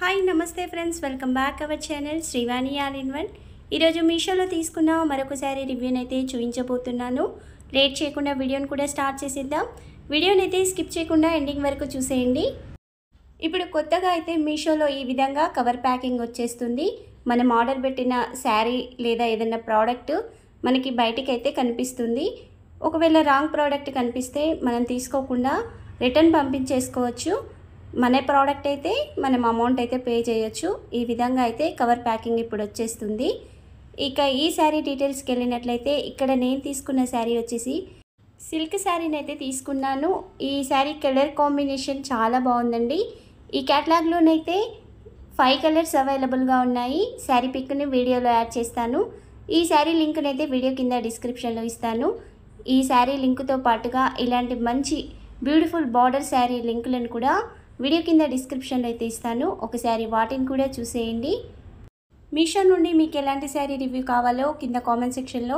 Hi నమస్తే friends, welcome back our channel Srivani all in one. ఈరోజు మీషోలో తీసుకున్న మరొకసారి రివ్యూని అయితే చూపించబోతున్నాను. లేట్ చేయకుండా వీడియోని కూడా స్టార్ట్ చేసేద్దాం. వీడియోని అయితే స్కిప్ చేయకుండా ఎండింగ్ వరకు చూసేయండి. ఇప్పుడు కొత్తగా అయితే మీషోలో ఈ విధంగా కవర్ ప్యాకింగ్ వచ్చేస్తుంది. మనం ఆర్డర్ పెట్టిన శారీ లేదా ఏదైనా ప్రోడక్ట్ మనకి బయటికి అయితే కనిపిస్తుంది. ఒకవేళ రాంగ్ ప్రోడక్ట్ కనిపిస్తే మనం తీసుకోకుండా రిటర్న్ పంపించేసుకోవచ్చు. మన ప్రోడక్ట్ అయితే మనం అమౌంట్ అయితే పే చేయొచ్చు. ఈ విధంగా అయితే కవర్ ప్యాకింగ్ ఇప్పుడు వచ్చేస్తుంది. ఇక ఈ శారీ డీటెయిల్స్కి వెళ్ళినట్లయితే ఇక్కడ నేను తీసుకున్న శారీ వచ్చేసి సిల్క్ శారీని అయితే తీసుకున్నాను. ఈ శారీ కలర్ కాంబినేషన్ చాలా బాగుందండి. ఈ క్యాటలాగ్లోనైతే 5 కలర్స్ అవైలబుల్గా ఉన్నాయి. శారీ పిక్ని వీడియోలో యాడ్ చేస్తాను. ఈ శారీ లింక్ని అయితే వీడియో కింద డిస్క్రిప్షన్లో ఇస్తాను. ఈ శారీ లింక్తో పాటుగా ఇలాంటి మంచి బ్యూటిఫుల్ బార్డర్ శారీ లింకులను కూడా వీడియో కింద డిస్క్రిప్షన్లో అయితే ఇస్తాను. ఒకసారి వాటిని కూడా చూసేయండి. మీషో నుండి మీకు ఎలాంటి శారీ రివ్యూ కావాలో కింద కామెంట్ సెక్షన్లో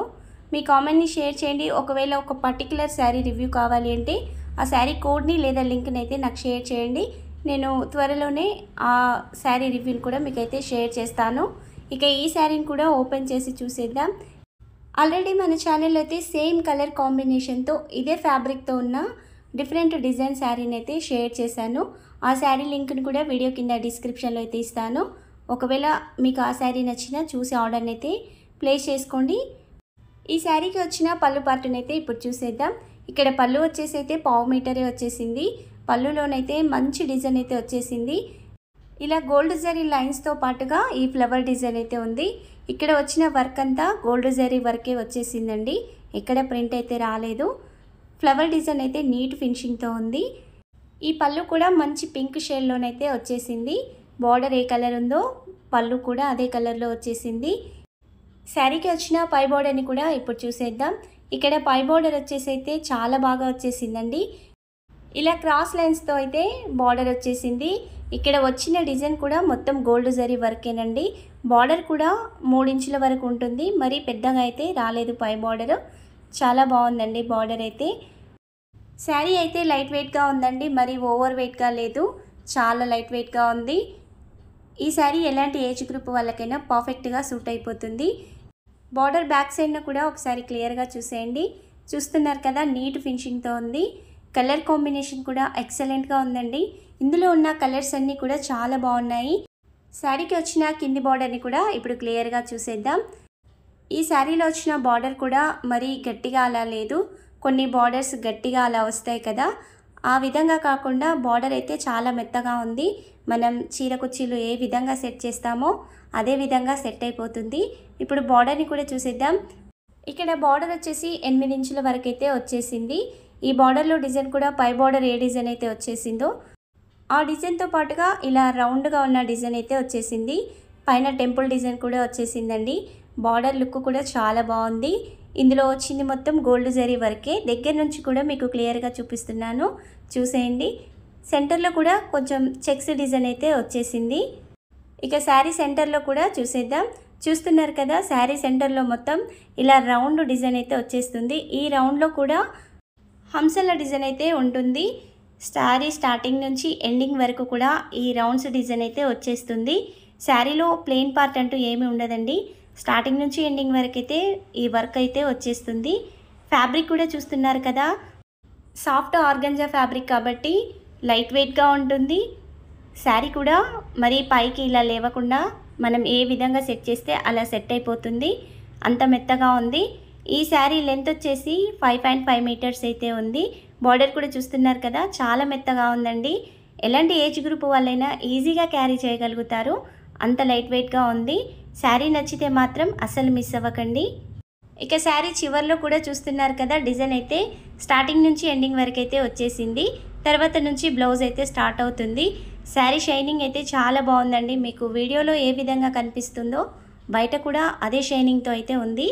మీ కామెంట్ని షేర్ చేయండి. ఒకవేళ ఒక పర్టికులర్ శారీ రివ్యూ కావాలి అంటే ఆ శారీ కోడ్ని లేదా లింక్ని అయితే నాకు షేర్ చేయండి. నేను త్వరలోనే ఆ శారీ రివ్యూని కూడా మీకైతే షేర్ చేస్తాను. ఇక ఈ శారీని కూడా ఓపెన్ చేసి చూసేద్దాం. ఆల్రెడీ మన ఛానల్లో అయితే సేమ్ కలర్ కాంబినేషన్తో ఇదే ఫ్యాబ్రిక్తో ఉన్న డిఫరెంట్ డిజైన్ శారీని అయితే షేర్ చేశాను. ఆ శారీ లింక్ని కూడా వీడియో కింద డిస్క్రిప్షన్లో అయితే ఇస్తాను. ఒకవేళ మీకు ఆ శారీ నచ్చినా చూసి ఆర్డర్ని అయితే ప్లేస్ చేసుకోండి. ఈ శారీకి వచ్చిన పళ్ళు పార్ట్ని అయితే ఇప్పుడు చూసేద్దాం. ఇక్కడ పళ్ళు వచ్చేసి అయితే 1/2 మీటరే వచ్చేసింది. పళ్ళులోనైతే మంచి డిజైన్ అయితే వచ్చేసింది. ఇలా గోల్డ్ జరీ లైన్స్తో పాటుగా ఈ ఫ్లవర్ డిజైన్ అయితే ఉంది. ఇక్కడ వచ్చిన వర్క్ అంతా గోల్డ్ జరీ వర్కే వచ్చేసిందండి. ఎక్కడ ప్రింట్ అయితే రాలేదు. ఫ్లవర్ డిజైన్ అయితే నీట్ ఫినిషింగ్తో ఉంది. ఈ పళ్ళు కూడా మంచి పింక్ షేడ్లోనైతే వచ్చేసింది. బార్డర్ ఏ కలర్ ఉందో పళ్ళు కూడా అదే కలర్లో వచ్చేసింది. శారీకి వచ్చిన పై బార్డర్ని కూడా ఇప్పుడు చూసేద్దాం. ఇక్కడ పై బార్డర్ వచ్చేసి అయితే చాలా బాగా వచ్చేసిందండి. ఇలా క్రాస్ లైన్స్తో అయితే బార్డర్ వచ్చేసింది. ఇక్కడ వచ్చిన డిజైన్ కూడా మొత్తం గోల్డ్ జరీ వర్కేనండి. బార్డర్ కూడా 3 ఇంచుల వరకు ఉంటుంది. మరి పెద్దగా అయితే రాలేదు పై బార్డర్. చాలా బాగుందండి బార్డర్ అయితే. శారీ అయితే లైట్ వెయిట్గా ఉందండి. మరి ఓవర్ వెయిట్గా లేదు. చాలా లైట్ వెయిట్గా ఉంది. ఈ శారీ ఎలాంటి ఏజ్ గ్రూప్ వాళ్ళకైనా పర్ఫెక్ట్గా సూట్ అయిపోతుంది. బార్డర్ బ్యాక్ సైడ్న కూడా ఒకసారి క్లియర్గా చూసేయండి. చూస్తున్నారు కదా, నీట్ ఫినిషింగ్తో ఉంది. కలర్ కాంబినేషన్ కూడా ఎక్సలెంట్గా ఉందండి. ఇందులో ఉన్న కలర్స్ అన్నీ కూడా చాలా బాగున్నాయి. శారీకి వచ్చిన కింది బార్డర్ని కూడా ఇప్పుడు క్లియర్గా చూసేద్దాం. ఈ శారీలో వచ్చిన బార్డర్ కూడా మరీ గట్టిగా అలా లేదు. కొన్ని బార్డర్స్ గట్టిగా అలా వస్తాయి కదా, ఆ విధంగా కాకుండా బార్డర్ అయితే చాలా మెత్తగా ఉంది. మనం చీర కుర్చీలు ఏ విధంగా సెట్ చేస్తామో అదే విధంగా సెట్ అయిపోతుంది. ఇప్పుడు బార్డర్ని కూడా చూసేద్దాం. ఇక్కడ బార్డర్ వచ్చేసి 8 ఇంచుల వరకు అయితే వచ్చేసింది. ఈ బార్డర్లో డిజైన్ కూడా పై బార్డర్ ఏ డిజైన్ అయితే వచ్చేసిందో ఆ డిజైన్తో పాటుగా ఇలా రౌండ్గా ఉన్న డిజైన్ అయితే వచ్చేసింది. పైన టెంపుల్ డిజైన్ కూడా వచ్చేసిందండి. బార్డర్ లుక్ కూడా చాలా బాగుంది. ఇందులో వచ్చింది మొత్తం గోల్డ్ జరీ వర్కే. దగ్గర నుంచి కూడా మీకు క్లియర్గా చూపిస్తున్నాను, చూసేయండి. సెంటర్లో కూడా కొంచెం చెక్స్ డిజైన్ అయితే వచ్చేసింది. ఇక శారీ సెంటర్లో కూడా చూసేద్దాం. చూస్తున్నారు కదా, శారీ సెంటర్లో మొత్తం ఇలా రౌండ్ డిజైన్ అయితే వచ్చేస్తుంది. ఈ రౌండ్లో కూడా హంసల డిజైన్ అయితే ఉంటుంది. శారీ స్టార్టింగ్ నుంచి ఎండింగ్ వరకు కూడా ఈ రౌండ్స్ డిజైన్ అయితే వచ్చేస్తుంది. శారీలో ప్లెయిన్ పార్ట్ అంటూ ఏమీ ఉండదండి. స్టార్టింగ్ నుంచి ఎండింగ్ వరకు అయితే ఈ వర్క్ అయితే వచ్చేస్తుంది. ఫ్యాబ్రిక్ కూడా చూస్తున్నారు కదా, సాఫ్ట్ ఆర్గంజా ఫ్యాబ్రిక్ కాబట్టి లైట్ వెయిట్గా ఉంటుంది. శారీ కూడా మరీ పైకి ఇలా లేవకుండా మనం ఏ విధంగా సెట్ చేస్తే అలా సెట్ అయిపోతుంది. అంత మెత్తగా ఉంది. ఈ శారీ లెంత్ వచ్చేసి 5.5 మీటర్స్ అయితే ఉంది. బార్డర్ కూడా చూస్తున్నారు కదా, చాలా మెత్తగా ఉందండి. ఎలాంటి ఏజ్ గ్రూప్ వాళ్ళైనా ఈజీగా క్యారీ చేయగలుగుతారు. అంత లైట్ వెయిట్గా ఉంది. శారీ నచ్చితే మాత్రం అస్సలు మిస్ అవ్వకండి. ఇక శారీ చివర్లో కూడా చూస్తున్నారు కదా, డిజైన్ అయితే స్టార్టింగ్ నుంచి ఎండింగ్ వరకు అయితే వచ్చేసింది. తర్వాత నుంచి బ్లౌజ్ అయితే స్టార్ట్ అవుతుంది. శారీ షైనింగ్ అయితే చాలా బాగుందండి. మీకు వీడియోలో ఏ విధంగా కనిపిస్తుందో బయట కూడా అదే షైనింగ్తో అయితే ఉంది.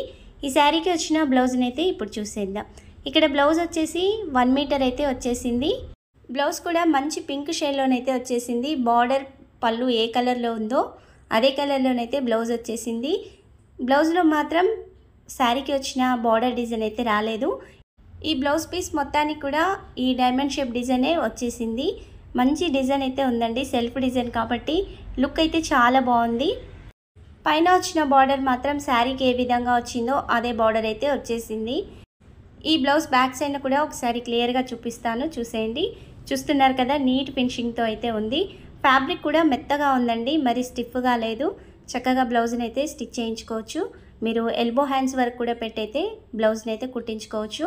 ఈ శారీకి వచ్చిన బ్లౌజ్ని అయితే ఇప్పుడు చూసేద్దాం. ఇక్కడ బ్లౌజ్ వచ్చేసి 1 మీటర్ అయితే వచ్చేసింది. బ్లౌజ్ కూడా మంచి పింక్ షేడ్లోనైతే వచ్చేసింది. బార్డర్ పళ్ళు ఏ కలర్లో ఉందో అదే కలర్లోనైతే బ్లౌజ్ వచ్చేసింది. బ్లౌజ్లో మాత్రం శారీకి వచ్చిన బార్డర్ డిజైన్ అయితే రాలేదు. ఈ బ్లౌజ్ పీస్ మొత్తానికి కూడా ఈ డైమండ్ షేప్ డిజైనే వచ్చేసింది. మంచి డిజైన్ అయితే ఉందండి, సెల్ఫ్ డిజైన్ కాబట్టి లుక్ అయితే చాలా బాగుంది. పైన వచ్చిన బార్డర్ మాత్రం శారీకి ఏ విధంగా వచ్చిందో అదే బార్డర్ అయితే వచ్చేసింది. ఈ బ్లౌజ్ బ్యాక్ సైడ్ కూడా ఒకసారి క్లియర్గా చూపిస్తాను, చూసేయండి. చూస్తున్నారు కదా, నీట్ ఫినిషింగ్తో అయితే ఉంది. ఫ్యాబ్రిక్ కూడా మెత్తగా ఉందండి, మరి స్టిఫ్గా లేదు. చక్కగా బ్లౌజ్ని అయితే స్టిచ్ చేయించుకోవచ్చు. మీరు ఎల్బో హ్యాండ్స్ వరకు కూడా పెట్టయితే బ్లౌజ్ని అయితే కుట్టించుకోవచ్చు.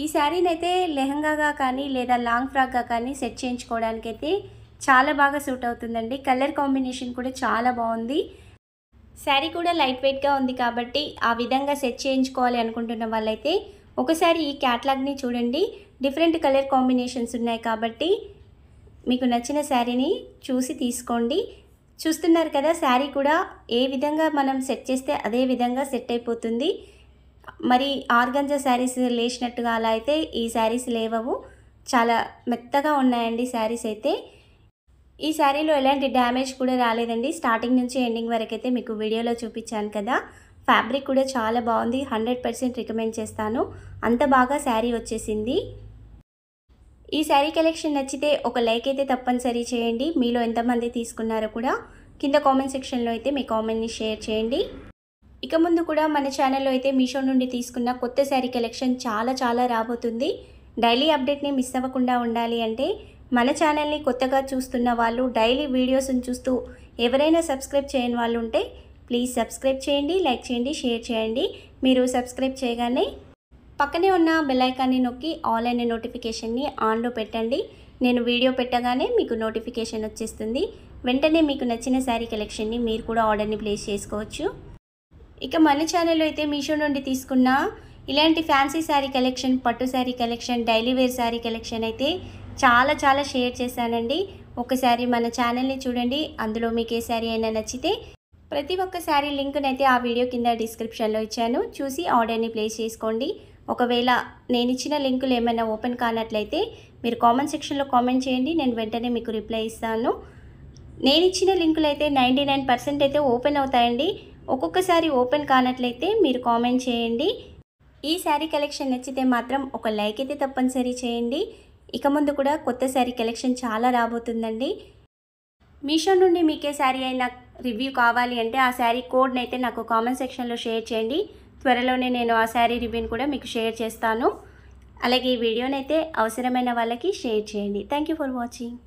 ఈ శారీని అయితే లెహంగాగా కానీ లేదా లాంగ్ ఫ్రాక్గా కానీ సెట్ చేయించుకోవడానికి అయితే చాలా బాగా సూట్ అవుతుందండి. కలర్ కాంబినేషన్ కూడా చాలా బాగుంది. శారీ కూడా లైట్ వెయిట్గా ఉంది కాబట్టి ఆ విధంగా సెట్ చేయించుకోవాలి అనుకుంటున్న వాళ్ళైతే ఒకసారి ఈ క్యాటలాగ్ని చూడండి. డిఫరెంట్ కలర్ కాంబినేషన్స్ ఉన్నాయి కాబట్టి మీకు నచ్చిన శారీని చూసి తీసుకోండి. చూస్తున్నారు కదా, శారీ కూడా ఏ విధంగా మనం సెట్ చేస్తే అదే విధంగా సెట్ అయిపోతుంది. మరి ఆర్గంజా శారీస్ లేచినట్టుగా అలా అయితే ఈ శారీస్ లేవవు. చాలా మెత్తగా ఉన్నాయండి శారీస్ అయితే. ఈ శారీలో ఎలాంటి డ్యామేజ్ కూడా రాలేదండి. స్టార్టింగ్ నుంచి ఎండింగ్ వరకు అయితే మీకు వీడియోలో చూపించాను కదా. ఫ్యాబ్రిక్ కూడా చాలా బాగుంది, 100% రికమెండ్ చేస్తాను. అంత బాగా శారీ వచ్చేసింది. ఈ శారీ కలెక్షన్ నచ్చితే ఒక లైక్ అయితే తప్పనిసరి చేయండి. మీలో ఎంతమంది తీసుకున్నారో కూడా కింద కామెంట్ సెక్షన్లో అయితే మీ కామెంట్ని షేర్ చేయండి. ఇక ముందు కూడా మన ఛానల్లో అయితే మీషో నుండి తీసుకున్న కొత్త శారీ కలెక్షన్ చాలా రాబోతుంది. డైలీ అప్డేట్ని మిస్ అవ్వకుండా ఉండాలి అంటే మన ఛానల్ని కొత్తగా చూస్తున్న వాళ్ళు, డైలీ వీడియోస్ని చూస్తూ ఎవరైనా సబ్స్క్రైబ్ చేయని వాళ్ళు ఉంటే ప్లీజ్ సబ్స్క్రైబ్ చేయండి, లైక్ చేయండి, షేర్ చేయండి. మీరు సబ్స్క్రైబ్ చేయగానే పక్కనే ఉన్న బెల్ ఐకాన్ని నొక్కి ఆల్ అనే నోటిఫికేషన్ని ఆన్లో పెట్టండి. నేను వీడియో పెట్టగానే మీకు నోటిఫికేషన్ వచ్చేస్తుంది. వెంటనే మీకు నచ్చిన శారీ కలెక్షన్ని మీరు కూడా ఆర్డర్ని ప్లేస్ చేసుకోవచ్చు. ఇక మన ఛానల్లో అయితే మీషో నుండి తీసుకున్న ఇలాంటి ఫ్యాన్సీ శారీ కలెక్షన్, పట్టు sari collection, daily wear sari collection అయితే చాలా షేర్ చేశానండి. ఒకసారి మన ఛానల్ని చూడండి. అందులో మీకు ఏ శారీ అయినా నచ్చితే ప్రతి ఒక్క శారీ లింక్ని అయితే ఆ వీడియో కింద డిస్క్రిప్షన్లో ఇచ్చాను, చూసి ఆర్డర్ని ప్లేస్ చేసుకోండి. ఒకవేళ నేను ఇచ్చిన లింకులు ఏమైనా ఓపెన్ కానట్లయితే మీరు కామెంట్ సెక్షన్లో కామెంట్ చేయండి, నేను వెంటనే మీకు రిప్లై ఇస్తాను. నేను ఇచ్చిన లింకులు అయితే 99% అయితే ఓపెన్ అవుతాయండి. ఒక్కొక్కసారి ఓపెన్ కానట్లయితే మీరు కామెంట్ చేయండి. ఈ శారీ కలెక్షన్ నచ్చితే మాత్రం ఒక లైక్ అయితే తప్పనిసరి చేయండి. ఇక ముందు కూడా కొత్త శారీ కలెక్షన్ చాలా రాబోతుందండి. మీషో నుండి మీకే శారీ అయినా రివ్యూ కావాలి అంటే ఆ శారీ కోడ్ని అయితే నాకు కామెంట్ సెక్షన్లో షేర్ చేయండి. త్వరలోనే నేను ఆ శారీ రివ్యూని కూడా మీకు షేర్ చేస్తాను. అలాగే ఈ వీడియోని అయితే అవసరమైన వాళ్ళకి షేర్ చేయండి. Thank you for watching.